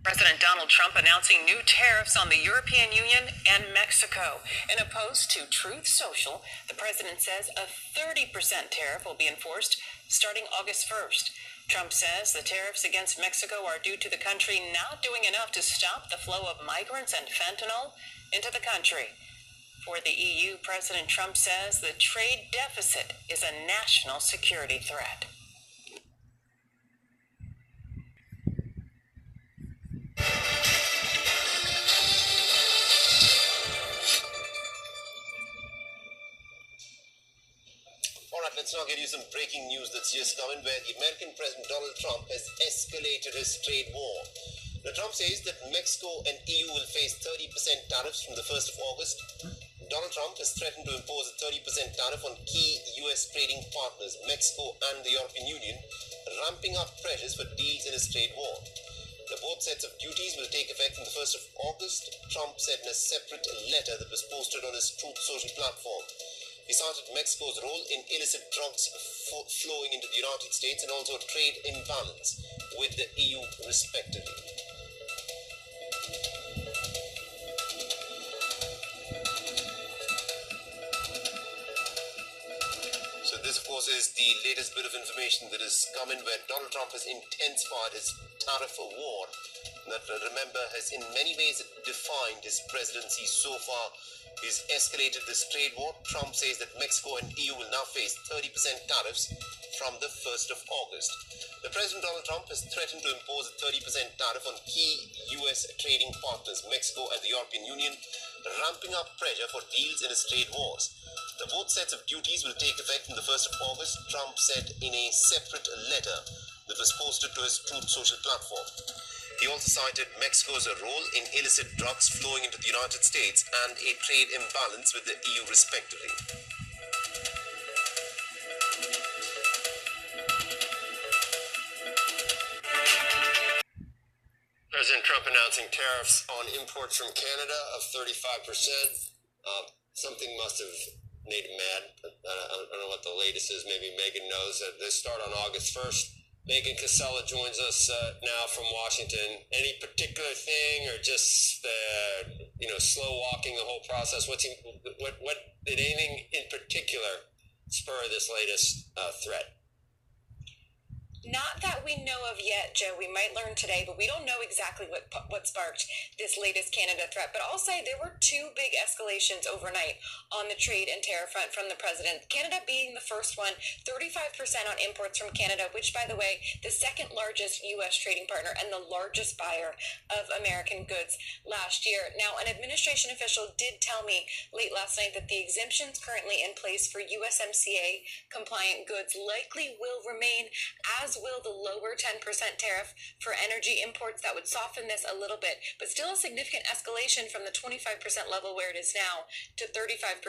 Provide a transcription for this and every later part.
President Donald Trump announcing new tariffs on the European Union and Mexico. In a post to Truth Social, the president says a 30% tariff will be enforced starting August 1st. Trump says the tariffs against Mexico are due to the country not doing enough to stop the flow of migrants and fentanyl into the country. For the EU, President Trump says the trade deficit is a national security threat. All right, let's now get you some breaking news that's just come in, where the American President Donald Trump has escalated his trade war. Now, Trump says that Mexico and EU will face 30% tariffs from the 1st of August. Donald Trump has threatened to impose a 30% tariff on key U.S. trading partners, Mexico and the European Union, ramping up pressures for deals in his trade war. Now, both sets of duties will take effect from the 1st of August, Trump said in a separate letter that was posted on his Truth Social platform. He cited Mexico's role in illicit drugs flowing into the United States and also a trade imbalance with the EU, respectively. So this, of course, is the latest bit of information that has come in, where Donald Trump has intensified his tariff war that, remember, has in many ways defined his presidency so far. He's escalated this trade war. Trump says that Mexico and EU will now face 30% tariffs from the 1st of August. The President Donald Trump has threatened to impose a 30% tariff on key U.S. trading partners, Mexico and the European Union, ramping up pressure for deals in his trade wars. The both sets of duties will take effect from the 1st of August, Trump said in a separate letter that was posted to his Truth Social platform. He also cited Mexico's role in illicit drugs flowing into the United States and a trade imbalance with the EU, respectively. President Trump announcing tariffs on imports from Canada of 35%. Something must have made him mad. I don't know what the latest is. Maybe Megan knows that they start on August 1st. Megan Casella joins us now from Washington. Any particular thing, or just slow walking the whole process? What did anything in particular spur this latest threat? Not that we know of yet, Joe. We might learn today, but we don't know exactly what sparked this latest Canada threat. But I'll say there were two big escalations overnight on the trade and tariff front from the president. Canada being the first one, 35% on imports from Canada, which, by the way, the second largest U.S. trading partner and the largest buyer of American goods last year. Now, an administration official did tell me late last night that the exemptions currently in place for USMCA compliant goods likely will remain, as will the lower 10% tariff for energy imports. That would soften this a little bit, but still a significant escalation from the 25% level where it is now to 35%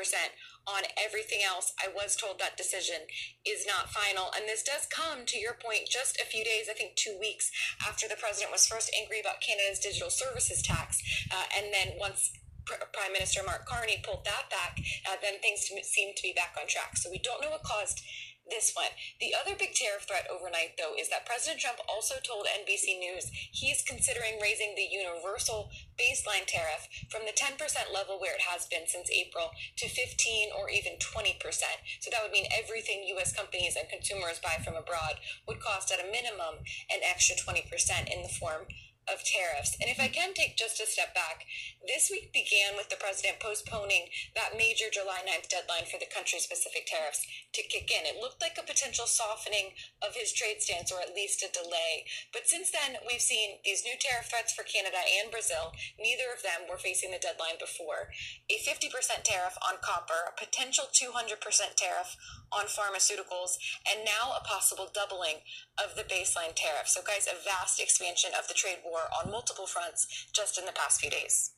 on everything else. I was told that decision is not final, and this does come, to your point, just a few days, I think 2 weeks after the president was first angry about Canada's digital services tax, and then once Prime Minister Mark Carney pulled that back, then things seemed to be back on track. So we don't know what caused this one. The other big tariff threat overnight, though, is that President Trump also told NBC News he's considering raising the universal baseline tariff from the 10% level where it has been since April to 15 or even 20%. So that would mean everything U.S. companies and consumers buy from abroad would cost at a minimum an extra 20% in the form of tariffs. And if I can take just a step back, this week began with the president postponing that major July 9th deadline for the country-specific tariffs to kick in. It looked like a potential softening of his trade stance, or at least a delay. But since then, we've seen these new tariff threats for Canada and Brazil. Neither of them were facing the deadline before. A 50% tariff on copper, a potential 200% tariff on pharmaceuticals, and now a possible doubling of the baseline tariff. So guys, a vast expansion of the trade war on multiple fronts just in the past few days.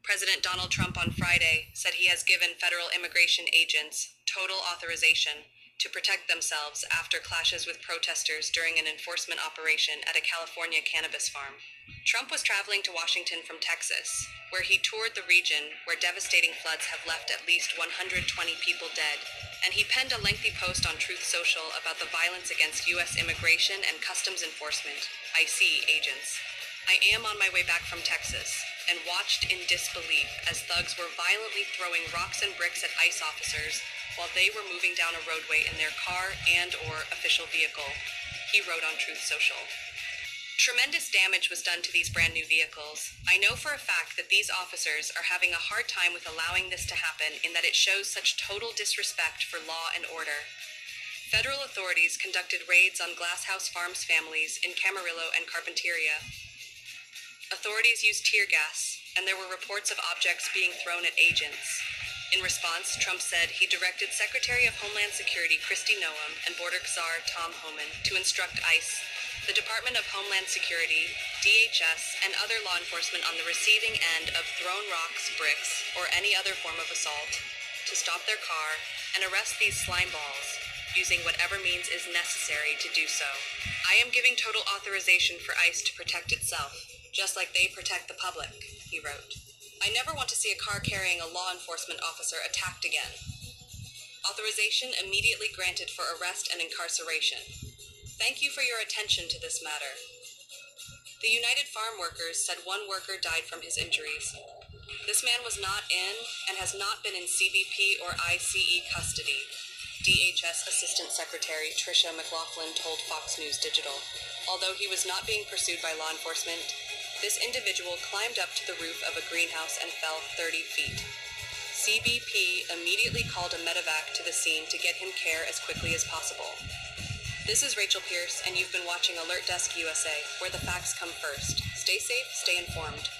President Donald Trump on Friday said he has given federal immigration agents total authorization to protect themselves after clashes with protesters during an enforcement operation at a California cannabis farm. Trump was traveling to Washington from Texas, where he toured the region where devastating floods have left at least 120 people dead, and he penned a lengthy post on Truth Social about the violence against U.S. Immigration and Customs Enforcement, IC, agents. I am on my way back from Texas, and watched in disbelief as thugs were violently throwing rocks and bricks at ICE officers while they were moving down a roadway in their car and/or official vehicle, he wrote on Truth Social. Tremendous damage was done to these brand new vehicles. I know for a fact that these officers are having a hard time with allowing this to happen in that it shows such total disrespect for law and order. Federal authorities conducted raids on Glasshouse Farms families in Camarillo and Carpinteria. Authorities used tear gas, and there were reports of objects being thrown at agents. In response, Trump said he directed Secretary of Homeland Security Kristi Noem and Border Czar Tom Homan to instruct ICE, the Department of Homeland Security, DHS, and other law enforcement on the receiving end of thrown rocks, bricks, or any other form of assault, to stop their car and arrest these slime balls, using whatever means is necessary to do so. I am giving total authorization for ICE to protect itself, just like they protect the public, he wrote. I never want to see a car carrying a law enforcement officer attacked again. Authorization immediately granted for arrest and incarceration. Thank you for your attention to this matter. The United Farm Workers said one worker died from his injuries. This man was not in and has not been in CBP or ICE custody, DHS Assistant Secretary Tricia McLaughlin told Fox News Digital. Although he was not being pursued by law enforcement, this individual climbed up to the roof of a greenhouse and fell 30 feet. CBP immediately called a medevac to the scene to get him care as quickly as possible. This is Rachel Pierce, and you've been watching Alert Desk USA, where the facts come first. Stay safe, stay informed.